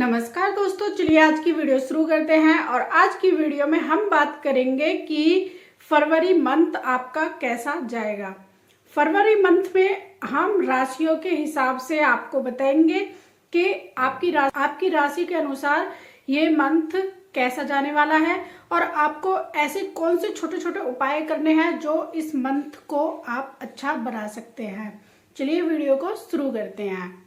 नमस्कार दोस्तों, चलिए आज की वीडियो शुरू करते हैं। और आज की वीडियो में हम बात करेंगे कि फरवरी मंथ आपका कैसा जाएगा। फरवरी मंथ में हम राशियों के हिसाब से आपको बताएंगे कि आपकी राशि के अनुसार ये मंथ कैसा जाने वाला है और आपको ऐसे कौन से छोटे छोटे उपाय करने हैं जो इस मंथ को आप अच्छा बना सकते हैं। चलिए वीडियो को शुरू करते हैं।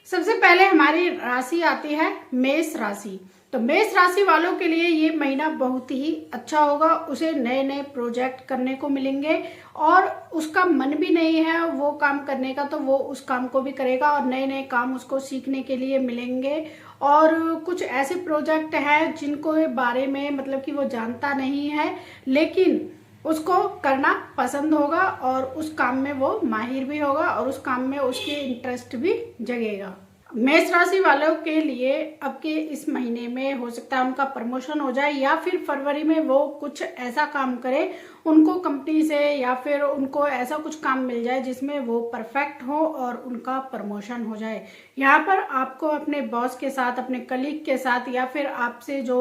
सबसे पहले हमारी राशि आती है मेष राशि। तो मेष राशि वालों के लिए ये महीना बहुत ही अच्छा होगा। उसे नए नए प्रोजेक्ट करने को मिलेंगे और उसका मन भी नहीं है वो काम करने का, तो वो उस काम को भी करेगा और नए नए काम उसको सीखने के लिए मिलेंगे। और कुछ ऐसे प्रोजेक्ट हैं जिनको बारे में मतलब कि वो जानता नहीं है, लेकिन उसको करना पसंद होगा और उस काम में वो माहिर भी होगा और उस काम में उसके इंटरेस्ट भी जगेगा। मेष राशि वालों के लिए अब के इस महीने में हो सकता है उनका प्रमोशन हो जाए या फिर फरवरी में वो कुछ ऐसा काम करे उनको कंपनी से या फिर उनको ऐसा कुछ काम मिल जाए जिसमें वो परफेक्ट हो और उनका प्रमोशन हो जाए। यहाँ पर आपको अपने बॉस के साथ, अपने कलीग के साथ या फिर आपसे जो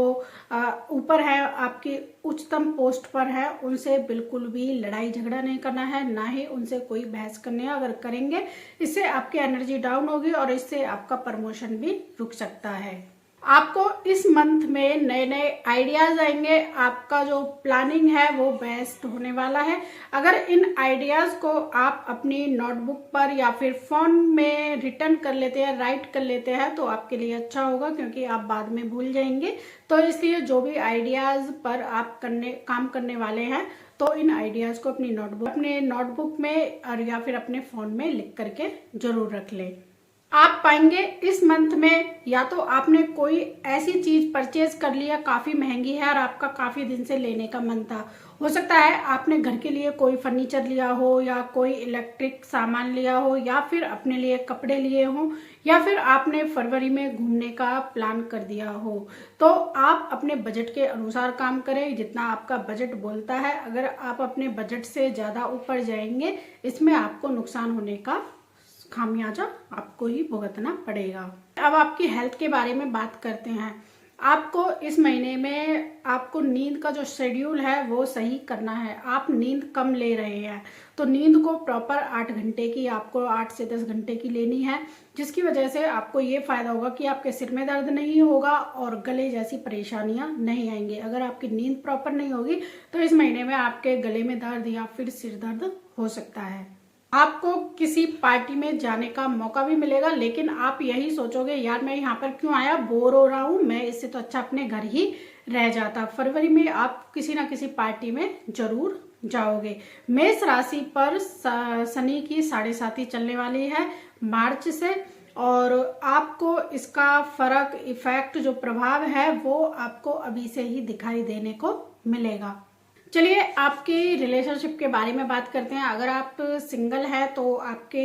ऊपर है, आपकी उच्चतम पोस्ट पर है, उनसे बिल्कुल भी लड़ाई झगड़ा नहीं करना है, ना ही उनसे कोई बहस करनी है। अगर करेंगे इससे आपकी एनर्जी डाउन होगी और इससे आपका प्रमोशन भी रुक सकता है। आपको इस मंथ में नए नए आइडियाज आएंगे। आपका जो प्लानिंग है वो बेस्ट होने वाला है। अगर इन आइडियाज को आप अपनी नोटबुक पर या फिर फोन में रिटर्न कर लेते हैं, राइट कर लेते हैं, तो आपके लिए अच्छा होगा, क्योंकि आप बाद में भूल जाएंगे। तो इसलिए जो भी आइडियाज पर आप काम करने वाले हैं, तो इन आइडियाज को अपने नोटबुक में और या फिर अपने फोन में लिख करके जरूर रख लें। आप पाएंगे इस मंथ में या तो आपने कोई ऐसी चीज परचेज कर लिया काफी महंगी है और आपका काफी दिन से लेने का मन था। हो सकता है आपने घर के लिए कोई फर्नीचर लिया हो या कोई इलेक्ट्रिक सामान लिया हो या फिर अपने लिए कपड़े लिए हो या फिर आपने फरवरी में घूमने का प्लान कर दिया हो। तो आप अपने बजट के अनुसार काम करें, जितना आपका बजट बोलता है। अगर आप अपने बजट से ज्यादा ऊपर जाएंगे, इसमें आपको नुकसान होने का खामियाजा आपको ही भुगतना पड़ेगा। अब आपकी हेल्थ के बारे में बात करते हैं। आपको इस महीने में आपको नींद का जो शेड्यूल है वो सही करना है। आप नींद कम ले रहे हैं, तो नींद को प्रॉपर 8 घंटे की आपको 8 से 10 घंटे की लेनी है, जिसकी वजह से आपको ये फायदा होगा कि आपके सिर में दर्द नहीं होगा और गले जैसी परेशानियां नहीं आएंगी। अगर आपकी नींद प्रॉपर नहीं होगी तो इस महीने में आपके गले में दर्द या फिर सिर दर्द हो सकता है। आपको किसी पार्टी में जाने का मौका भी मिलेगा, लेकिन आप यही सोचोगे यार मैं यहाँ पर क्यों आया, बोर हो रहा हूँ, मैं इससे तो अच्छा अपने घर ही रह जाता। फरवरी में आप किसी ना किसी पार्टी में जरूर जाओगे। मेष राशि पर शनि की 7.5 चलने वाली है मार्च से, और आपको इसका फर्क, इफेक्ट, जो प्रभाव है वो आपको अभी से ही दिखाई देने को मिलेगा। चलिए आपकी रिलेशनशिप के बारे में बात करते हैं। अगर आप सिंगल है तो आपके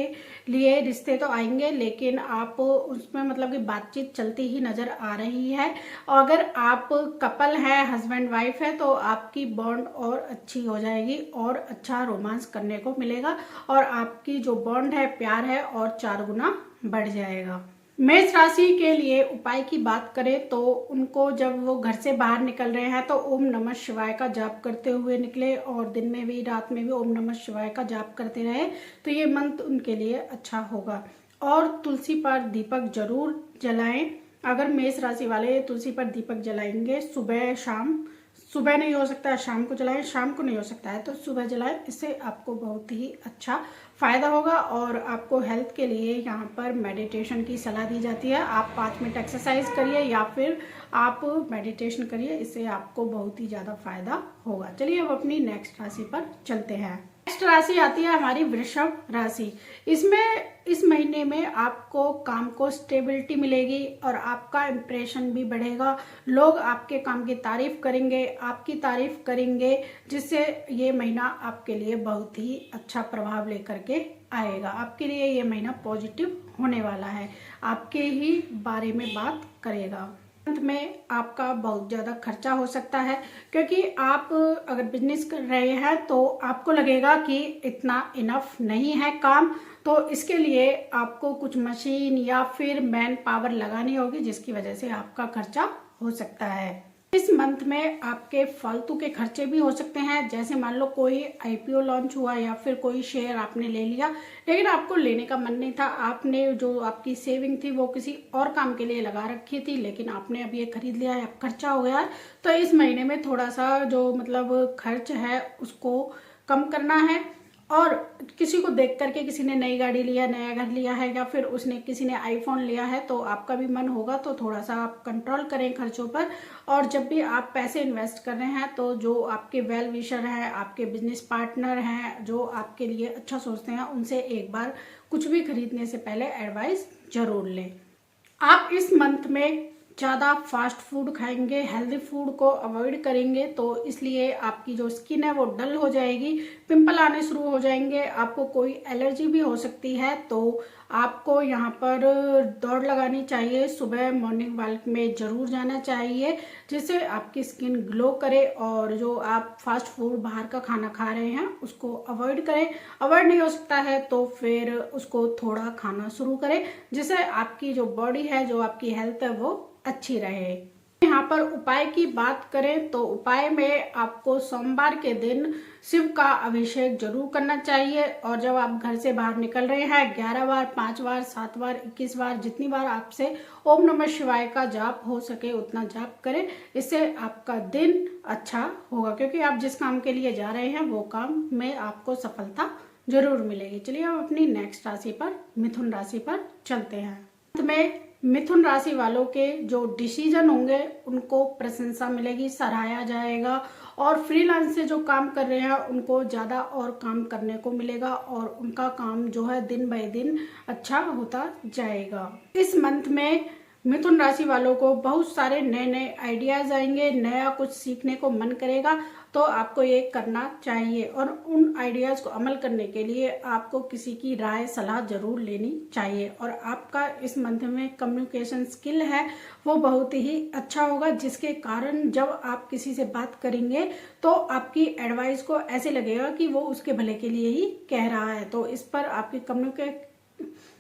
लिए रिश्ते तो आएंगे, लेकिन आप उसमें मतलब कि बातचीत चलती ही नजर आ रही है। और अगर आप कपल है, हस्बैंड वाइफ है, तो आपकी बॉन्ड और अच्छी हो जाएगी और अच्छा रोमांस करने को मिलेगा और आपकी जो बॉन्ड है, प्यार है, और 4 गुना बढ़ जाएगा। मेष राशि के लिए उपाय की बात करें तो उनको जब वो घर से बाहर निकल रहे हैं तो ओम नमः शिवाय का जाप करते हुए निकले, और दिन में भी, रात में भी ओम नमः शिवाय का जाप करते रहे, तो ये मंत्र उनके लिए अच्छा होगा। और तुलसी पर दीपक जरूर जलाएं। अगर मेष राशि वाले तुलसी पर दीपक जलाएंगे सुबह शाम, सुबह नहीं हो सकता है शाम को जलाएं, शाम को नहीं हो सकता है तो सुबह जलाएं, इससे आपको बहुत ही अच्छा फायदा होगा। और आपको हेल्थ के लिए यहाँ पर मेडिटेशन की सलाह दी जाती है। आप 5 मिनट एक्सरसाइज करिए या फिर आप मेडिटेशन करिए, इससे आपको बहुत ही ज़्यादा फायदा होगा। चलिए अब अपनी नेक्स्ट राशि पर चलते हैं। नेक्स्ट राशि आती है हमारी वृषभ राशि। इसमें इस महीने में आपको काम को स्टेबिलिटी मिलेगी और आपका इंप्रेशन भी बढ़ेगा। लोग आपके काम की तारीफ करेंगे, आपकी तारीफ करेंगे, जिससे ये महीना आपके लिए बहुत ही अच्छा प्रभाव लेकर के आएगा। आपके लिए ये महीना पॉजिटिव होने वाला है, आपके ही बारे में बात करेगा। मंथ में आपका बहुत ज़्यादा खर्चा हो सकता है, क्योंकि आप अगर बिजनेस कर रहे हैं तो आपको लगेगा कि इतना इनफ नहीं है काम, तो इसके लिए आपको कुछ मशीन या फिर मैन पावर लगानी होगी, जिसकी वजह से आपका खर्चा हो सकता है। इस मंथ में आपके फालतू के खर्चे भी हो सकते हैं, जैसे मान लो कोई आईपीओ लॉन्च हुआ या फिर कोई शेयर आपने ले लिया, लेकिन आपको लेने का मन नहीं था, आपने जो आपकी सेविंग थी वो किसी और काम के लिए लगा रखी थी, लेकिन आपने अब ये खरीद लिया है, अब खर्चा हो गया है। तो इस महीने में थोड़ा सा जो मतलब खर्च है उसको कम करना है। और किसी को देख करके, किसी ने नई गाड़ी लिया, नया घर लिया है, या फिर किसी ने आईफोन लिया है, तो आपका भी मन होगा, तो थोड़ा सा आप कंट्रोल करें खर्चों पर। और जब भी आप पैसे इन्वेस्ट कर रहे हैं तो जो आपके वेल विशर हैं, आपके बिजनेस पार्टनर हैं, जो आपके लिए अच्छा सोचते हैं, उनसे एक बार कुछ भी खरीदने से पहले एडवाइस जरूर लें। आप इस मंथ में ज़्यादा फास्ट फूड खाएंगे, हेल्दी फूड को अवॉइड करेंगे, तो इसलिए आपकी जो स्किन है वो डल हो जाएगी, पिंपल आने शुरू हो जाएंगे, आपको कोई एलर्जी भी हो सकती है। तो आपको यहाँ पर दौड़ लगानी चाहिए, सुबह मॉर्निंग वॉक में ज़रूर जाना चाहिए, जिससे आपकी स्किन ग्लो करे। और जो आप फास्ट फूड बाहर का खाना खा रहे हैं उसको अवॉइड करें। अवॉइड नहीं हो सकता है तो फिर उसको थोड़ा खाना शुरू करें, जिससे आपकी जो बॉडी है, जो आपकी हेल्थ है, वो अच्छी रहे। यहाँ पर उपाय की बात करें तो उपाय में आपको सोमवार के दिन शिव का अभिषेक जरूर करना चाहिए। और जब आप घर से बाहर निकल रहे हैं 11 बार, 5 बार, 7 बार, 21 बार, जितनी बार आपसे ओम नमः शिवाय का जाप हो सके उतना जाप करें। इससे आपका दिन अच्छा होगा, क्योंकि आप जिस काम के लिए जा रहे हैं वो काम में आपको सफलता जरूर मिलेगी। चलिए अब अपनी नेक्स्ट राशि पर, मिथुन राशि पर चलते हैं। में मिथुन राशि वालों के जो डिसीजन होंगे उनको प्रशंसा मिलेगी, सराहा जाएगा। और फ्रीलांस से जो काम कर रहे हैं उनको ज़्यादा और काम करने को मिलेगा, और उनका काम जो है दिन बाय दिन अच्छा होता जाएगा। इस मंथ में मिथुन राशि वालों को बहुत सारे नए नए आइडियाज आएंगे, नया कुछ सीखने को मन करेगा, तो आपको ये करना चाहिए। और उन आइडियाज को अमल करने के लिए आपको किसी की राय सलाह जरूर लेनी चाहिए। और आपका इस मंथ में कम्युनिकेशन स्किल है वो बहुत ही अच्छा होगा, जिसके कारण जब आप किसी से बात करेंगे तो आपकी एडवाइस को ऐसे लगेगा कि वो उसके भले के लिए ही कह रहा है। तो इस पर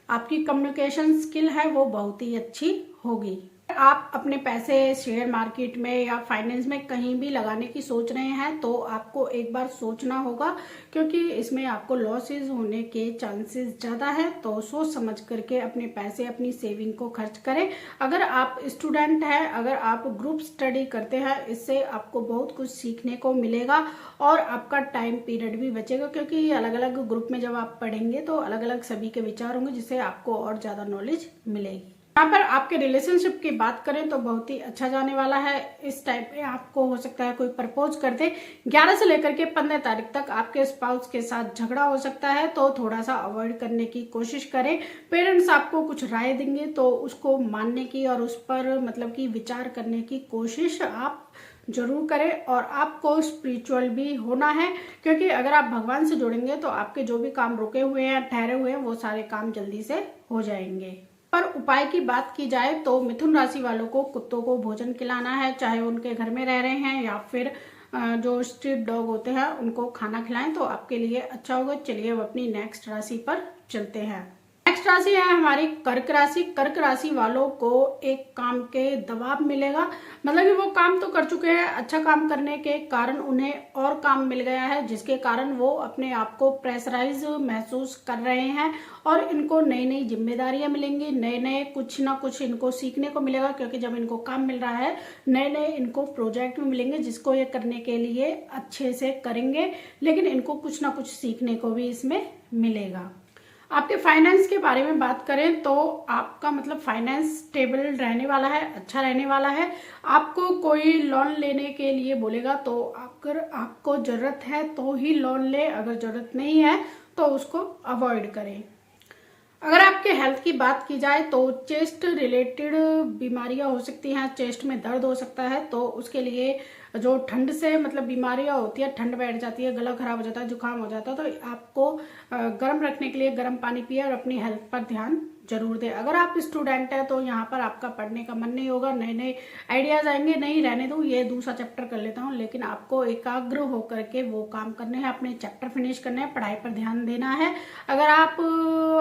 आपकी कम्युनिकेशन स्किल है वो बहुत ही अच्छी होगी। आप अपने पैसे शेयर मार्केट में या फाइनेंस में कहीं भी लगाने की सोच रहे हैं तो आपको एक बार सोचना होगा, क्योंकि इसमें आपको लॉसेस होने के चांसेस ज़्यादा है। तो सोच समझ करके अपने पैसे, अपनी सेविंग को खर्च करें। अगर आप स्टूडेंट हैं, अगर आप ग्रुप स्टडी करते हैं, इससे आपको बहुत कुछ सीखने को मिलेगा और आपका टाइम पीरियड भी बचेगा, क्योंकि अलग अलग ग्रुप में जब आप पढ़ेंगे तो अलग अलग सभी के विचार होंगे, जिससे आपको और ज़्यादा नॉलेज मिलेगी। यहाँ पर आपके रिलेशनशिप की बात करें तो बहुत ही अच्छा जाने वाला है। इस टाइप में आपको हो सकता है कोई प्रपोज कर दे। 11 से लेकर के 15 तारीख तक आपके स्पाउस के साथ झगड़ा हो सकता है, तो थोड़ा सा अवॉइड करने की कोशिश करें। पेरेंट्स आपको कुछ राय देंगे तो उसको मानने की और उस पर मतलब कि विचार करने की कोशिश आप जरूर करें। और आपको स्पिरिचुअल भी होना है, क्योंकि अगर आप भगवान से जुड़ेंगे तो आपके जो भी काम रुके हुए हैं, ठहरे हुए हैं, वो सारे काम जल्दी से हो जाएंगे। पर उपाय की बात की जाए तो मिथुन राशि वालों को कुत्तों को भोजन खिलाना है, चाहे उनके घर में रह रहे हैं या फिर जो स्ट्रीट डॉग होते हैं उनको खाना खिलाएं, तो आपके लिए अच्छा होगा। चलिए अब अपनी नेक्स्ट राशि पर चलते हैं। नेक्स्ट राशि है हमारी कर्क राशि। कर्क राशि वालों को एक काम के दबाव मिलेगा, मतलब कि वो काम तो कर चुके हैं, अच्छा काम करने के कारण उन्हें और काम मिल गया है, जिसके कारण वो अपने आप को प्रेशराइज महसूस कर रहे हैं। और इनको नई नई जिम्मेदारियां मिलेंगी, नए नए कुछ ना कुछ इनको सीखने को मिलेगा, क्योंकि जब इनको काम मिल रहा है नए नए इनको प्रोजेक्ट में मिलेंगे, जिसको ये करने के लिए अच्छे से करेंगे, लेकिन इनको कुछ ना कुछ सीखने को भी इसमें मिलेगा। आपके फाइनेंस के बारे में बात करें तो आपका मतलब फाइनेंस स्टेबल रहने वाला है, अच्छा रहने वाला है। आपको कोई लोन लेने के लिए बोलेगा तो अगर आपको जरूरत है तो ही लोन ले, अगर जरूरत नहीं है तो उसको अवॉइड करें। अगर आपके हेल्थ की बात की जाए तो चेस्ट रिलेटेड बीमारियां हो सकती हैं, चेस्ट में दर्द हो सकता है, तो उसके लिए जो ठंड से मतलब बीमारियां होती है, ठंड बैठ जाती है, गला खराब हो जाता है, जुकाम हो जाता है, तो आपको गर्म रखने के लिए गर्म पानी पिए और अपनी हेल्थ पर ध्यान जरूर दें। अगर आप स्टूडेंट हैं तो यहाँ पर आपका पढ़ने का मन नहीं होगा, नए नए आइडियाज आएंगे, नहीं रहने दूँ ये दूसरा चैप्टर कर लेता हूँ, लेकिन आपको एकाग्र होकर के वो काम करने हैं, अपने चैप्टर फिनिश करने हैं, पढ़ाई पर ध्यान देना है। अगर आप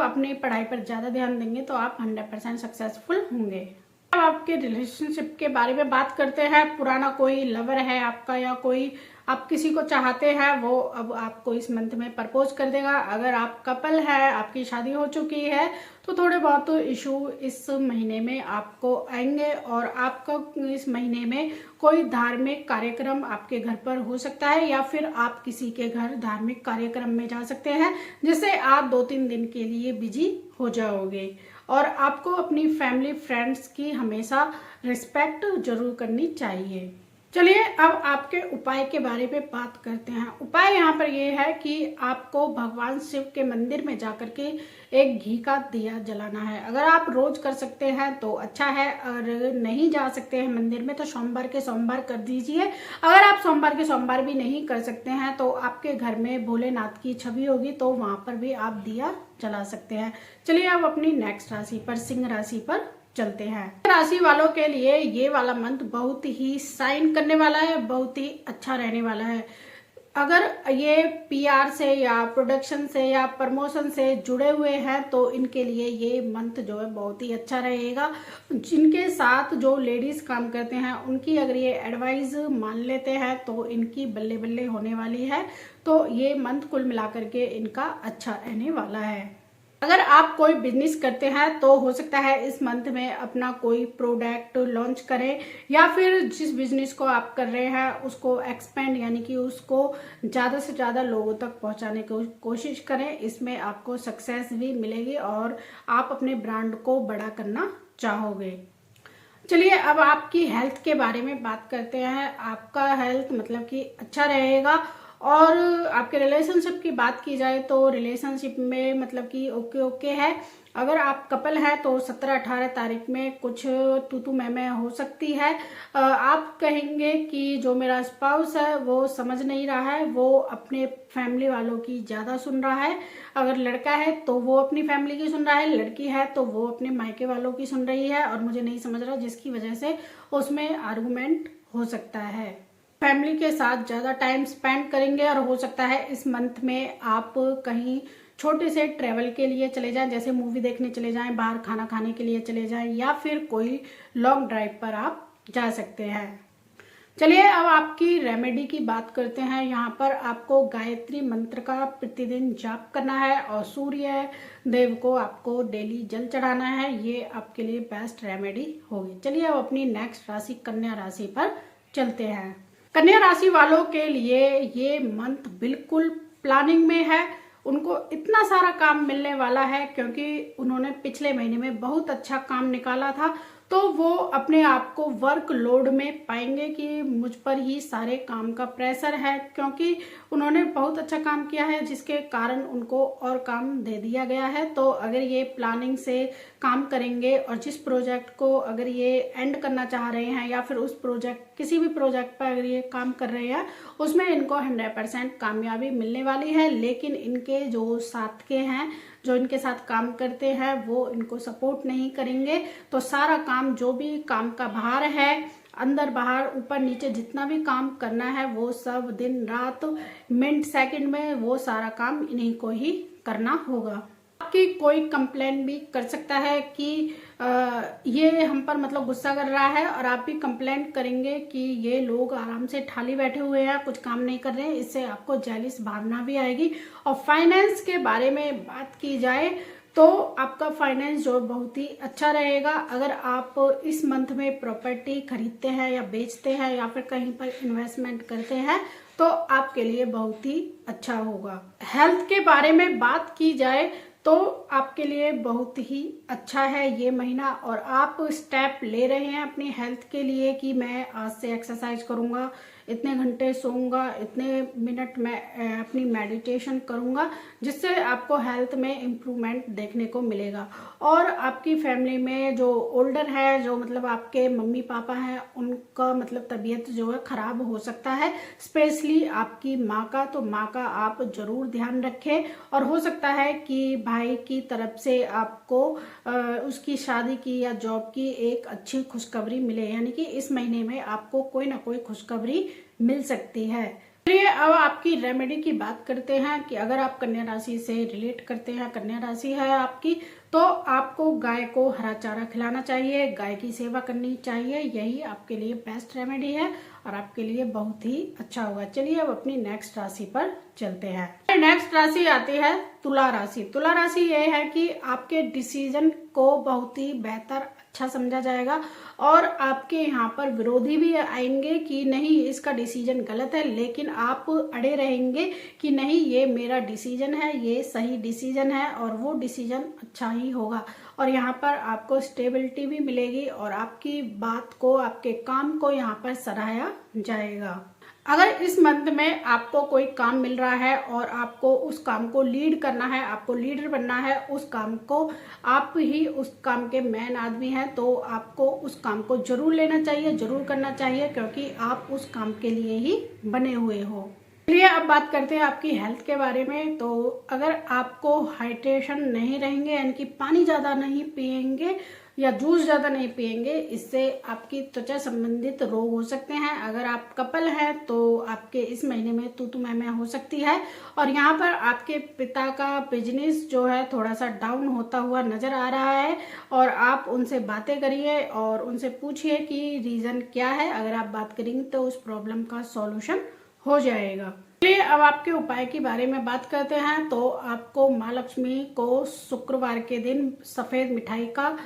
अपनी पढ़ाई पर ज़्यादा ध्यान देंगे तो आप 100% सक्सेसफुल होंगे। अब आपके रिलेशनशिप के बारे में बात करते हैं। पुराना कोई लवर है आपका या कोई आप किसी को चाहते हैं, वो अब आपको इस मंथ में प्रपोज कर देगा। अगर आप कपल है, आपकी शादी हो चुकी है, तो थोड़े बहुत इशू इस महीने में आपको आएंगे और आपका इस महीने में कोई धार्मिक कार्यक्रम आपके घर पर हो सकता है या फिर आप किसी के घर धार्मिक कार्यक्रम में जा सकते हैं, जिससे आप 2-3 दिन के लिए बिजी हो जाओगे। और आपको अपनी फैमिली फ्रेंड्स की हमेशा रिस्पेक्ट जरूर करनी चाहिए। चलिए अब आपके उपाय के बारे में बात करते हैं। उपाय यहाँ पर ये है कि आपको भगवान शिव के मंदिर में जाकर के एक घी का दिया जलाना है। अगर आप रोज कर सकते हैं तो अच्छा है, अगर नहीं जा सकते हैं मंदिर में तो सोमवार के सोमवार कर दीजिए। अगर आप सोमवार के सोमवार भी नहीं कर सकते हैं तो आपके घर में भोलेनाथ की छवि होगी तो वहां पर भी आप दिया जला सकते हैं। चलिए अब अपनी नेक्स्ट राशि पर, सिंह राशि पर चलते हैं। राशि वालों के लिए ये वाला मंथ बहुत ही शाइन करने वाला है, बहुत ही अच्छा रहने वाला है। अगर ये पीआर से या प्रोडक्शन से या प्रमोशन से जुड़े हुए हैं तो इनके लिए ये मंथ जो है बहुत ही अच्छा रहेगा। जिनके साथ जो लेडीज काम करते हैं उनकी अगर ये एडवाइस मान लेते हैं तो इनकी बल्ले बल्ले होने वाली है। तो ये मंथ कुल मिलाकर के इनका अच्छा रहने वाला है। अगर आप कोई बिजनेस करते हैं तो हो सकता है इस मंथ में अपना कोई प्रोडक्ट लॉन्च करें या फिर जिस बिजनेस को आप कर रहे हैं उसको एक्सपेंड यानी कि उसको ज़्यादा से ज़्यादा लोगों तक पहुंचाने की कोशिश करें। इसमें आपको सक्सेस भी मिलेगी और आप अपने ब्रांड को बड़ा करना चाहोगे। चलिए अब आपकी हेल्थ के बारे में बात करते हैं। आपका हेल्थ मतलब कि अच्छा रहेगा। और आपके रिलेशनशिप की बात की जाए तो रिलेशनशिप में मतलब कि ओके है। अगर आप कपल है तो 17-18 तारीख में कुछ तू मैं हो सकती है। आप कहेंगे कि जो मेरा स्पाउस है वो समझ नहीं रहा है, वो अपने फैमिली वालों की ज़्यादा सुन रहा है। अगर लड़का है तो वो अपनी फैमिली की सुन रहा है, लड़की है तो वो अपने मायके वालों की सुन रही है और मुझे नहीं समझ रहा, जिसकी वजह से उसमें आर्गुमेंट हो सकता है। फैमिली के साथ ज़्यादा टाइम स्पेंड करेंगे और हो सकता है इस मंथ में आप कहीं छोटे से ट्रेवल के लिए चले जाएं, जैसे मूवी देखने चले जाएं, बाहर खाना खाने के लिए चले जाएं या फिर कोई लॉन्ग ड्राइव पर आप जा सकते हैं। चलिए अब आपकी रेमेडी की बात करते हैं। यहाँ पर आपको गायत्री मंत्र का प्रतिदिन जाप करना है और सूर्य देव को आपको डेली जल चढ़ाना है। ये आपके लिए बेस्ट रेमेडी होगी। चलिए अब अपनी नेक्स्ट राशि कन्या राशि पर चलते हैं। कन्या राशि वालों के लिए ये मंथ बिल्कुल प्लानिंग में है। उनको इतना सारा काम मिलने वाला है क्योंकि उन्होंने पिछले महीने में बहुत अच्छा काम निकाला था, तो वो अपने आप को वर्क लोड में पाएंगे कि मुझ पर ही सारे काम का प्रेशर है, क्योंकि उन्होंने बहुत अच्छा काम किया है जिसके कारण उनको और काम दे दिया गया है। तो अगर ये प्लानिंग से काम करेंगे और जिस प्रोजेक्ट को अगर ये एंड करना चाह रहे हैं या फिर उस प्रोजेक्ट किसी भी प्रोजेक्ट पर अगर ये काम कर रहे हैं उसमें इनको 100% कामयाबी मिलने वाली है। लेकिन इनके जो साथ के हैं, जो इनके साथ काम करते हैं, वो इनको सपोर्ट नहीं करेंगे। तो सारा काम, जो भी काम का भार है, अंदर बाहर ऊपर नीचे जितना भी काम करना है वो सब दिन रात मिनट सेकंड में वो सारा काम इन्हीं को ही करना होगा। आपकी कोई कंप्लेन भी कर सकता है कि ये हम पर मतलब गुस्सा कर रहा है, और आप भी कंप्लेन करेंगे कि ये लोग आराम से ठाली बैठे हुए हैं, कुछ काम नहीं कर रहे हैं। इससे आपको जेलिस भावना भी आएगी। और फाइनेंस के बारे में बात की जाए तो आपका फाइनेंस जो बहुत ही अच्छा रहेगा। अगर आप इस मंथ में प्रॉपर्टी खरीदते हैं या बेचते हैं या फिर कहीं पर इन्वेस्टमेंट करते हैं तो आपके लिए बहुत ही अच्छा होगा। हेल्थ के बारे में बात की जाए तो आपके लिए बहुत ही अच्छा है ये महीना, और आप स्टेप ले रहे हैं अपनी हेल्थ के लिए कि मैं आज से एक्सरसाइज करूंगा इतने घंटे सोऊंगा, इतने मिनट मैं अपनी मेडिटेशन करूंगा, जिससे आपको हेल्थ में इम्प्रूवमेंट देखने को मिलेगा। और आपकी फैमिली में जो ओल्डर है, जो मतलब आपके मम्मी पापा हैं, उनका मतलब तबीयत जो है खराब हो सकता है, स्पेशली आपकी माँ का। तो माँ का आप जरूर ध्यान रखें। और हो सकता है कि भाई की तरफ से आपको उसकी शादी की या जॉब की एक अच्छी खुशखबरी मिले, यानी कि इस महीने में आपको कोई ना कोई खुशखबरी मिल सकती है। चलिए अब आपकी रेमेडी की बात करते हैं कि अगर आप कन्या राशि से रिलेट करते हैं, कन्या राशि है आपकी, तो आपको गाय को हरा चारा खिलाना चाहिए, गाय की सेवा करनी चाहिए। यही आपके लिए बेस्ट रेमेडी है और आपके लिए बहुत ही अच्छा होगा। चलिए अब अपनी नेक्स्ट राशि पर चलते हैं। नेक्स्ट राशि आती है तुला राशि। तुला राशि ये है कि आपके डिसीजन को बहुत ही बेहतर अच्छा समझा जाएगा और आपके यहाँ पर विरोधी भी आएंगे कि नहीं इसका डिसीजन गलत है, लेकिन आप अड़े रहेंगे कि नहीं ये मेरा डिसीजन है, ये सही डिसीजन है और वो डिसीजन अच्छा ही होगा। और यहाँ पर आपको स्टेबिलिटी भी मिलेगी और आपकी बात को, आपके काम को यहाँ पर सराहा जाएगा। अगर इस मंथ में आपको कोई काम मिल रहा है और आपको उस काम को लीड करना है, आपको लीडर बनना है उस काम को, आप ही उस काम के मेन आदमी हैं, तो आपको उस काम को जरूर लेना चाहिए, जरूर करना चाहिए, क्योंकि आप उस काम के लिए ही बने हुए हो। चलिए अब बात करते हैं आपकी हेल्थ के बारे में। तो अगर आपको हाइड्रेशन नहीं रहेंगे, यानी कि पानी ज़्यादा नहीं पिएंगे या जूस ज़्यादा नहीं पिएंगे, इससे आपकी त्वचा संबंधित रोग हो सकते हैं। अगर आप कपल हैं तो आपके इस महीने में तूतु मैमे हो सकती है और यहाँ पर आपके पिता का बिजनेस जो है थोड़ा सा डाउन होता हुआ नज़र आ रहा है और आप उनसे बातें करिए और उनसे पूछिए कि रीज़न क्या है। अगर आप बात करेंगे तो उस प्रॉब्लम का सॉल्यूशन हो जाएगा। चलिए अब आपके उपाय के बारे में बात करते हैं। तो आपको माँ लक्ष्मी को शुक्रवार के दिन सफ़ेद मिठाई का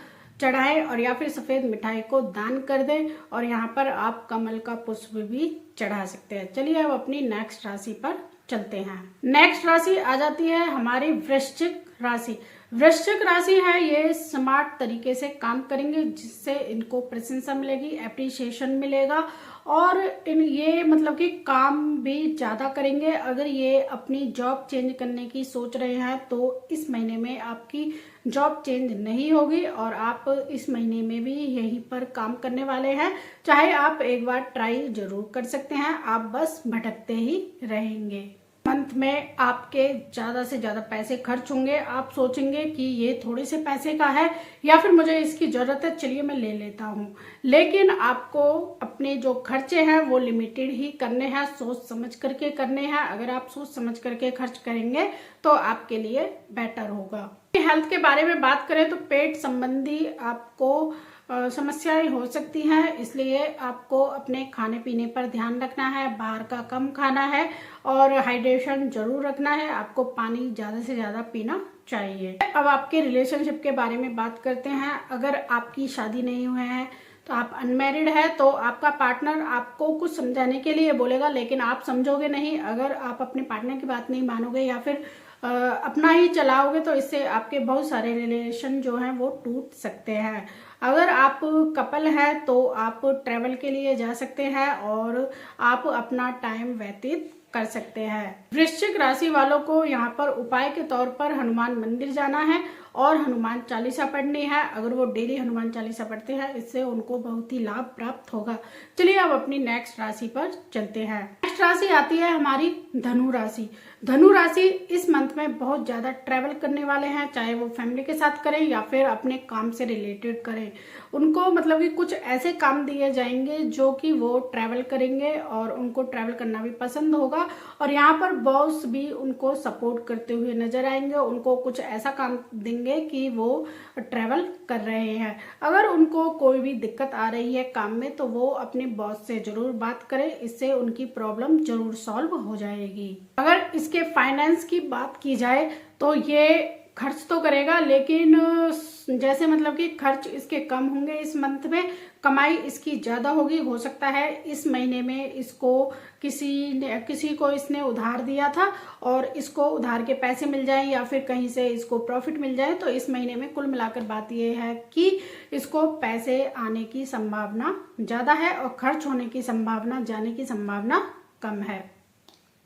चढ़ाएं और या फिर सफ़ेद मिठाई को दान कर दें और यहाँ पर आप कमल का पुष्प भी चढ़ा सकते हैं। चलिए अब अपनी नेक्स्ट राशि पर चलते हैं। नेक्स्ट राशि आ जाती है हमारी वृश्चिक राशि। वृश्चिक राशि है, ये स्मार्ट तरीके से काम करेंगे जिससे इनको प्रशंसा मिलेगी, एप्रिसिएशन मिलेगा और ये मतलब कि काम भी ज़्यादा करेंगे। अगर ये अपनी जॉब चेंज करने की सोच रहे हैं तो इस महीने में आपकी जॉब चेंज नहीं होगी और आप इस महीने में भी यहीं पर काम करने वाले हैं। चाहे आप एक बार ट्राई जरूर कर सकते हैं, आप बस भटकते ही रहेंगे। मंथ में आपके ज़्यादा से ज़्यादा पैसे खर्च होंगे। आप सोचेंगे कि ये थोड़े से पैसे का है या फिर मुझे इसकी ज़रूरत है, चलिए मैं ले लेता हूँ, लेकिन आपको अपने जो खर्चे हैं वो लिमिटेड ही करने हैं, सोच समझ करके करने हैं। अगर आप सोच समझ करके खर्च करेंगे तो आपके लिए बेटर होगा। हेल्थ के बारे में बात करें तो पेट संबंधी आपको समस्याएं हो सकती हैं, इसलिए आपको अपने खाने पीने पर ध्यान रखना है, बाहर का कम खाना है और हाइड्रेशन जरूर रखना है। आपको पानी ज़्यादा से ज़्यादा पीना चाहिए। अब आपके रिलेशनशिप के बारे में बात करते हैं। अगर आपकी शादी नहीं हुई है तो आप अनमैरिड है तो आपका पार्टनर आपको कुछ समझाने के लिए बोलेगा, लेकिन आप समझोगे नहीं। अगर आप अपने पार्टनर की बात नहीं मानोगे या फिर अपना ही चलाओगे तो इससे आपके बहुत सारे रिलेशन जो हैं वो टूट सकते हैं। अगर आप कपल है तो आप ट्रैवल के लिए जा सकते हैं और आप अपना टाइम व्यतीत कर सकते हैं। वृश्चिक राशि वालों को यहाँ पर उपाय के तौर पर हनुमान मंदिर जाना है और हनुमान चालीसा पढ़नी है। अगर वो डेली हनुमान चालीसा पढ़ते हैं इससे उनको बहुत ही लाभ प्राप्त होगा। चलिए अब अपनी नेक्स्ट राशि पर चलते हैं। नेक्स्ट राशि आती है हमारी धनु राशि। धनु राशि इस मंथ में बहुत ज्यादा ट्रैवल करने वाले हैं, चाहे वो फैमिली के साथ करें या फिर अपने काम से रिलेटेड करें। उनको मतलब कि कुछ ऐसे काम दिए जाएंगे जो कि वो ट्रैवल करेंगे और उनको ट्रैवल करना भी पसंद होगा और यहाँ पर बॉस भी उनको सपोर्ट करते हुए नजर आएंगे। उनको कुछ ऐसा काम देंगे कि वो ट्रैवल कर रहे हैं। अगर उनको कोई भी दिक्कत आ रही है काम में तो वो अपने बॉस से जरूर बात करें, इससे उनकी प्रॉब्लम जरूर सॉल्व हो जाएगी। अगर इसके फाइनेंस की बात की जाए तो ये खर्च तो करेगा, लेकिन जैसे मतलब कि खर्च इसके कम होंगे इस मंथ में, कमाई इसकी ज़्यादा होगी। हो सकता है इस महीने में इसको किसी को इसने उधार दिया था और इसको उधार के पैसे मिल जाए या फिर कहीं से इसको प्रॉफिट मिल जाए। तो इस महीने में कुल मिलाकर बात यह है कि इसको पैसे आने की संभावना ज़्यादा है और खर्च होने की संभावना, जाने की संभावना कम है।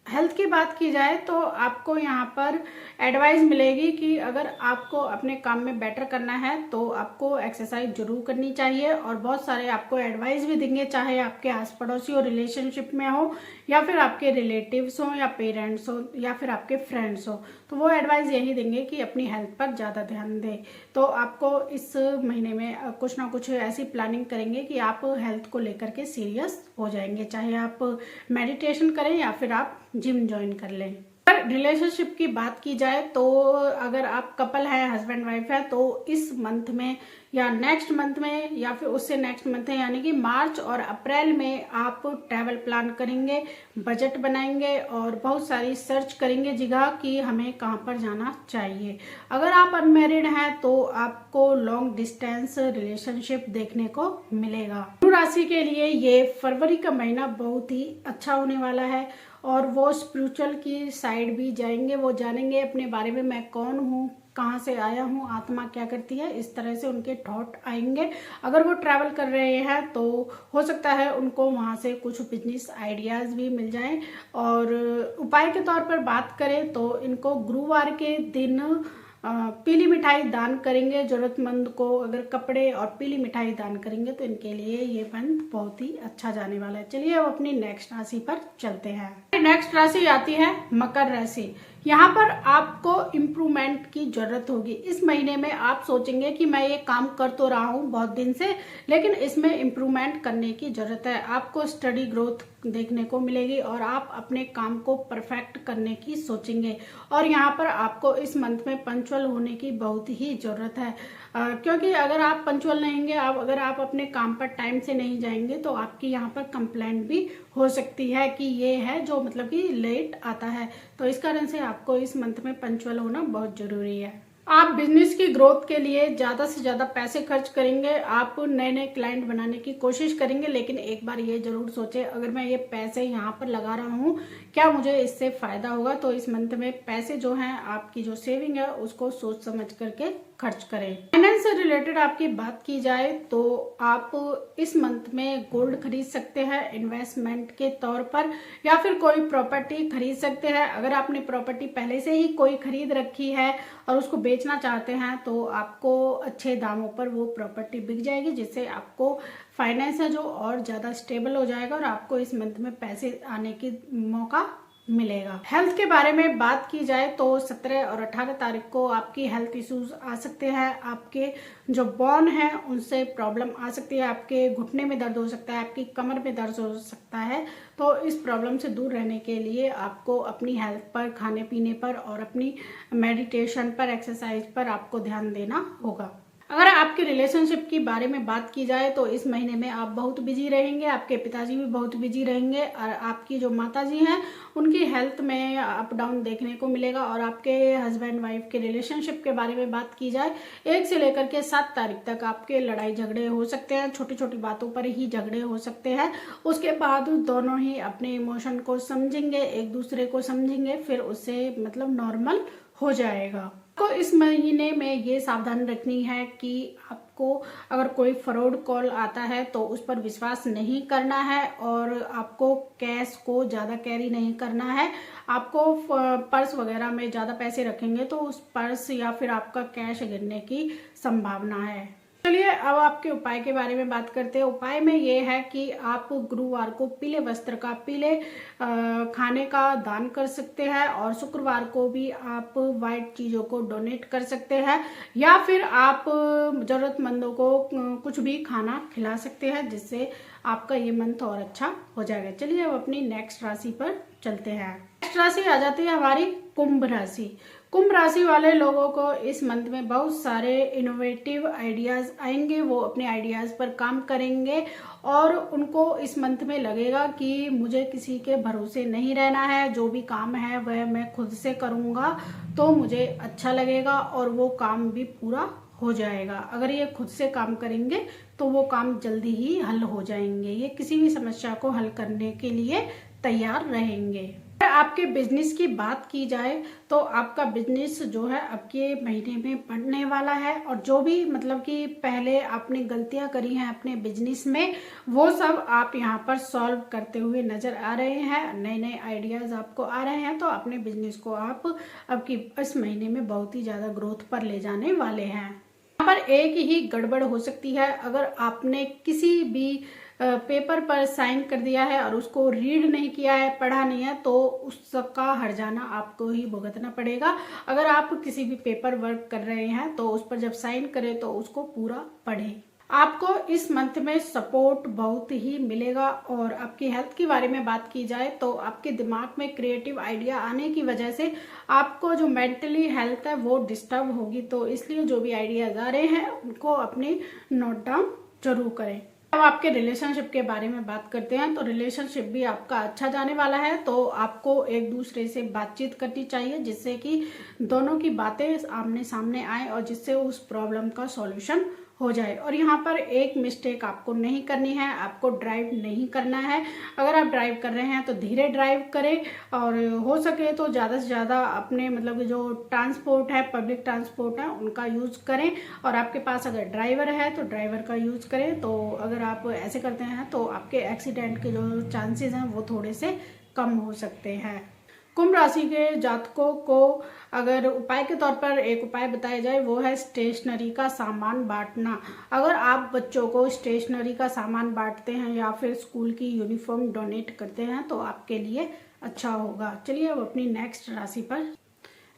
हेल्थ की बात की जाए तो आपको यहाँ पर एडवाइस मिलेगी कि अगर आपको अपने काम में बेटर करना है तो आपको एक्सरसाइज जरूर करनी चाहिए, और बहुत सारे आपको एडवाइस भी देंगे, चाहे आपके आस पड़ोसी हो, रिलेशनशिप में हो, या फिर आपके रिलेटिव्स हो, या पेरेंट्स हो, या फिर आपके फ्रेंड्स हो। तो वो एडवाइस यही देंगे कि अपनी हेल्थ पर ज़्यादा ध्यान दें। तो आपको इस महीने में कुछ ना कुछ ऐसी प्लानिंग करेंगे कि आप हेल्थ को लेकर के सीरियस हो जाएंगे, चाहे आप मेडिटेशन करें या फिर आप जिम ज्वाइन कर लें। अगर रिलेशनशिप की बात की जाए तो अगर आप कपल है, हस्बैंड वाइफ है, तो इस मंथ में या नेक्स्ट मंथ में या फिर उससे नेक्स्ट मंथ है, यानी कि मार्च और अप्रैल में आप ट्रैवल प्लान करेंगे, बजट बनाएंगे और बहुत सारी सर्च करेंगे जगह कि हमें कहाँ पर जाना चाहिए। अगर आप अनमैरिड हैं तो आपको लॉन्ग डिस्टेंस रिलेशनशिप देखने को मिलेगा। धनु राशि के लिए ये फरवरी का महीना बहुत ही अच्छा होने वाला है और वो स्पिरिचुअल की साइड भी जाएंगे, वो जानेंगे अपने बारे में, मैं कौन हूँ, कहाँ से आया हूँ, आत्मा क्या करती है, इस तरह से उनके थॉट आएंगे। अगर वो ट्रैवल कर रहे हैं तो हो सकता है उनको वहाँ से कुछ बिजनेस आइडियाज़ भी मिल जाएं। और उपाय के तौर पर बात करें तो इनको गुरुवार के दिन पीली मिठाई दान करेंगे जरूरतमंद को। अगर कपड़े और पीली मिठाई दान करेंगे तो इनके लिए ये मंथ बहुत ही अच्छा जाने वाला है। चलिए अब अपनी नेक्स्ट राशि पर चलते हैं। नेक्स्ट राशि आती है मकर राशि। यहाँ पर आपको इम्प्रूवमेंट की जरूरत होगी। इस महीने में आप सोचेंगे कि मैं ये काम कर तो रहा हूँ बहुत दिन से, लेकिन इसमें इम्प्रूवमेंट करने की जरूरत है। आपको स्टडी ग्रोथ देखने को मिलेगी और आप अपने काम को परफेक्ट करने की सोचेंगे। और यहाँ पर आपको इस मंथ में पंचुअल होने की बहुत ही जरूरत है, क्योंकि अगर आप पंचुअल नहीं होंगे, अगर आप अपने काम पर टाइम से नहीं जाएंगे तो आपकी यहाँ पर कंप्लेंट भी हो सकती है कि ये है जो मतलब कि लेट आता है। तो इस कारण से आपको इस मंथ में पंचुअल होना बहुत जरूरी है। आप बिजनेस की ग्रोथ के लिए ज़्यादा से ज़्यादा पैसे खर्च करेंगे, आप नए नए क्लाइंट बनाने की कोशिश करेंगे, लेकिन एक बार ये जरूर सोचें अगर मैं ये पैसे यहाँ पर लगा रहा हूँ क्या मुझे इससे फ़ायदा होगा। तो इस मंथ में पैसे जो हैं, आपकी जो सेविंग है उसको सोच समझ करके खर्च करें। फाइनेंस से रिलेटेड आपकी बात की जाए तो आप इस मंथ में गोल्ड खरीद सकते हैं इन्वेस्टमेंट के तौर पर, या फिर कोई प्रॉपर्टी खरीद सकते हैं। अगर आपने प्रॉपर्टी पहले से ही कोई खरीद रखी है और उसको बेचना चाहते हैं तो आपको अच्छे दामों पर वो प्रॉपर्टी बिक जाएगी, जिससे आपको फाइनेंस है जो और ज़्यादा स्टेबल हो जाएगा और आपको इस मंथ में पैसे आने की मौका मिलेगा। हेल्थ के बारे में बात की जाए तो 17 और 18 तारीख को आपकी हेल्थ इश्यूज आ सकते हैं। आपके जो बोन है उनसे प्रॉब्लम आ सकती है, आपके घुटने में दर्द हो सकता है, आपकी कमर में दर्द हो सकता है। तो इस प्रॉब्लम से दूर रहने के लिए आपको अपनी हेल्थ पर, खाने पीने पर और अपनी मेडिटेशन पर, एक्सरसाइज पर आपको ध्यान देना होगा। अगर आपके रिलेशनशिप की बारे में बात की जाए तो इस महीने में आप बहुत बिजी रहेंगे, आपके पिताजी भी बहुत बिजी रहेंगे और आपकी जो माताजी हैं उनकी हेल्थ में अप डाउन देखने को मिलेगा। और आपके हस्बैंड वाइफ के रिलेशनशिप के बारे में बात की जाए 1 से लेकर के 7 तारीख तक आपके लड़ाई झगड़े हो सकते हैं, छोटी छोटी बातों पर ही झगड़े हो सकते हैं। उसके बाद दोनों ही अपने इमोशन को समझेंगे, एक दूसरे को समझेंगे, फिर उससे मतलब नॉर्मल हो जाएगा। को इस महीने में ये सावधान रखनी है कि आपको अगर कोई फ्रॉड कॉल आता है तो उस पर विश्वास नहीं करना है और आपको कैश को ज़्यादा कैरी नहीं करना है। आपको पर्स वगैरह में ज़्यादा पैसे रखेंगे तो उस पर्स या फिर आपका कैश गिरने की संभावना है। चलिए अब आपके उपाय के बारे में बात करते हैं। उपाय में ये है कि आप गुरुवार को पीले वस्त्र का, पीले खाने का दान कर सकते हैं और शुक्रवार को भी आप वाइट चीज़ों को डोनेट कर सकते हैं, या फिर आप ज़रूरतमंदों को कुछ भी खाना खिला सकते हैं, जिससे आपका ये मंथ और अच्छा हो जाएगा। चलिए अब अपनी नेक्स्ट राशि पर चलते हैं। नेक्स्ट राशि आ जाती है हमारी कुंभ राशि। कुंभ राशि वाले लोगों को इस मंथ में बहुत सारे इनोवेटिव आइडियाज़ आएंगे, वो अपने आइडियाज़ पर काम करेंगे और उनको इस मंथ में लगेगा कि मुझे किसी के भरोसे नहीं रहना है, जो भी काम है वह मैं खुद से करूँगा तो मुझे अच्छा लगेगा और वो काम भी पूरा हो जाएगा। अगर ये खुद से काम करेंगे तो वो काम जल्दी ही हल हो जाएंगे। ये किसी भी समस्या को हल करने के लिए तैयार रहेंगे। अगर आपके बिजनेस की बात की जाए तो आपका बिजनेस जो है अब के महीने में बढ़ने वाला है, और जो भी मतलब कि पहले आपने गलतियां करी हैं अपने बिजनेस में, वो सब आप यहाँ पर सॉल्व करते हुए नजर आ रहे हैं। नए नए आइडियाज आपको आ रहे हैं, तो अपने बिजनेस को आप अब की इस महीने में बहुत ही ज्यादा ग्रोथ पर ले जाने वाले हैं। यहाँ पर एक ही गड़बड़ हो सकती है, अगर आपने किसी भी पेपर पर साइन कर दिया है और उसको रीड नहीं किया है, पढ़ा नहीं है, तो उसका हर्जाना आपको ही भुगतना पड़ेगा। अगर आप किसी भी पेपर वर्क कर रहे हैं तो उस पर जब साइन करें तो उसको पूरा पढ़ें। आपको इस मंथ में सपोर्ट बहुत ही मिलेगा। और आपकी हेल्थ के बारे में बात की जाए तो आपके दिमाग में क्रिएटिव आइडिया आने की वजह से आपको जो मेंटली हेल्थ है वो डिस्टर्ब होगी, तो इसलिए जो भी आइडियाज आ रहे हैं उनको अपने नोट डाउन जरूर करें। अब आपके रिलेशनशिप के बारे में बात करते हैं, तो रिलेशनशिप भी आपका अच्छा जाने वाला है। तो आपको एक दूसरे से बातचीत करनी चाहिए जिससे कि दोनों की बातें आमने सामने आए और जिससे उस प्रॉब्लम का सॉल्यूशन हो जाए। और यहाँ पर एक मिस्टेक आपको नहीं करनी है, आपको ड्राइव नहीं करना है। अगर आप ड्राइव कर रहे हैं तो धीरे ड्राइव करें, और हो सके तो ज़्यादा से ज़्यादा अपने मतलब जो ट्रांसपोर्ट है, पब्लिक ट्रांसपोर्ट है, उनका यूज़ करें। और आपके पास अगर ड्राइवर है तो ड्राइवर का यूज़ करें। तो अगर आप ऐसे करते हैं तो आपके एक्सीडेंट के जो चांसेस हैं वो थोड़े से कम हो सकते हैं। कुंभ राशि के जातकों को अगर उपाय के तौर पर एक उपाय बताया जाए वो है स्टेशनरी का सामान बांटना। अगर आप बच्चों को स्टेशनरी का सामान बांटते हैं या फिर स्कूल की यूनिफॉर्म डोनेट करते हैं तो आपके लिए अच्छा होगा। चलिए अब अपनी नेक्स्ट राशि पर।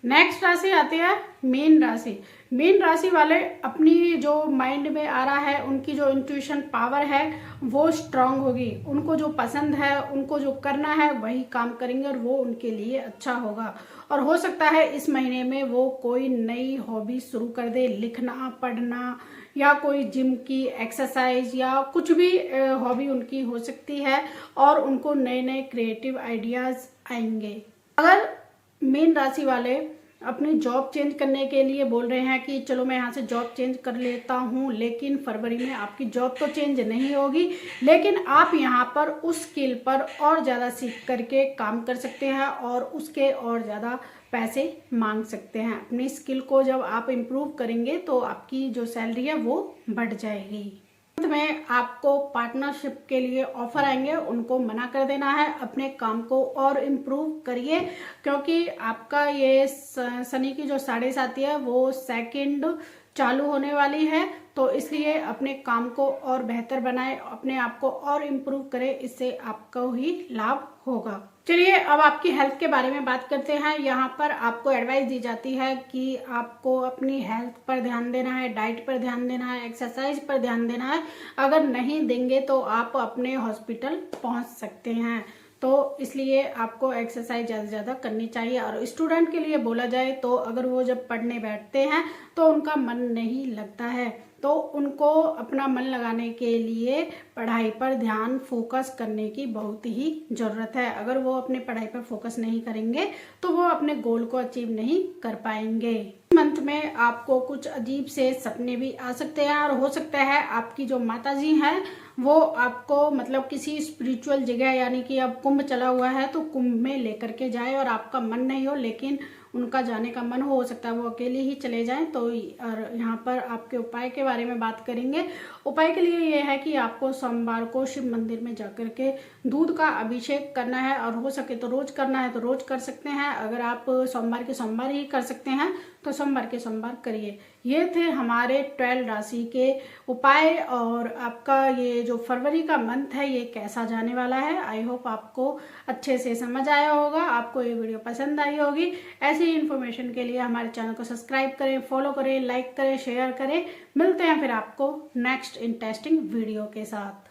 नेक्स्ट राशि आती है मीन राशि। मीन राशि वाले अपनी जो माइंड में आ रहा है, उनकी जो इंट्यूशन पावर है वो स्ट्रांग होगी। उनको जो पसंद है, उनको जो करना है वही काम करेंगे और वो उनके लिए अच्छा होगा। और हो सकता है इस महीने में वो कोई नई हॉबी शुरू कर दे, लिखना, पढ़ना, या कोई जिम की एक्सरसाइज या कुछ भी हॉबी उनकी हो सकती है, और उनको नए नए क्रिएटिव आइडियाज आएंगे। अगर मीन राशि वाले अपनी जॉब चेंज करने के लिए बोल रहे हैं कि चलो मैं यहाँ से जॉब चेंज कर लेता हूँ, लेकिन फरवरी में आपकी जॉब तो चेंज नहीं होगी, लेकिन आप यहाँ पर उस स्किल पर और ज़्यादा सीख करके काम कर सकते हैं और उसके और ज़्यादा पैसे मांग सकते हैं। अपनी स्किल को जब आप इम्प्रूव करेंगे तो आपकी जो सैलरी है वो बढ़ जाएगी। में आपको पार्टनरशिप के लिए ऑफर आएंगे, उनको मना कर देना है। अपने काम को और इम्प्रूव करिए, क्योंकि आपका ये शनि की जो 7.5 है वो सेकंड चालू होने वाली है, तो इसलिए अपने काम को और बेहतर बनाए, अपने आप को और इम्प्रूव करें, इससे आपको ही लाभ होगा। चलिए अब आपकी हेल्थ के बारे में बात करते हैं। यहाँ पर आपको एडवाइस दी जाती है कि आपको अपनी हेल्थ पर ध्यान देना है, डाइट पर ध्यान देना है, एक्सरसाइज पर ध्यान देना है। अगर नहीं देंगे तो आप अपने हॉस्पिटल पहुँच सकते हैं, तो इसलिए आपको एक्सरसाइज ज़्यादा से ज़्यादा करनी चाहिए। और स्टूडेंट के लिए बोला जाए तो अगर वो जब पढ़ने बैठते हैं तो उनका मन नहीं लगता है, तो उनको अपना मन लगाने के लिए पढ़ाई पर ध्यान फोकस करने की बहुत ही ज़रूरत है। अगर वो अपने पढ़ाई पर फोकस नहीं करेंगे तो वो अपने गोल को अचीव नहीं कर पाएंगे। मंथ में आपको कुछ अजीब से सपने भी आ सकते हैं, और हो सकता है आपकी जो माताजी हैं वो आपको मतलब किसी स्पिरिचुअल जगह, यानी कि अब कुंभ चला हुआ है तो कुंभ में लेकर के जाए, और आपका मन नहीं हो लेकिन उनका जाने का मन हो सकता है वो अकेले ही चले जाएं। तो और यहाँ पर आपके उपाय के बारे में बात करेंगे। उपाय के लिए ये है कि आपको सोमवार को शिव मंदिर में जाकर के दूध का अभिषेक करना है, और हो सके तो रोज करना है तो रोज कर सकते हैं। अगर आप सोमवार के सोमवार ही कर सकते हैं तो सोमवार के सोमवार करिए। ये थे हमारे 12 राशि के उपाय, और आपका ये जो फरवरी का मंथ है ये कैसा जाने वाला है। आई होप आपको अच्छे से समझ आया होगा, आपको ये वीडियो पसंद आई होगी। ऐसी इन्फॉर्मेशन के लिए हमारे चैनल को सब्सक्राइब करें, फॉलो करें, लाइक करें, शेयर करें। मिलते हैं फिर आपको नेक्स्ट इंटरेस्टिंग वीडियो के साथ।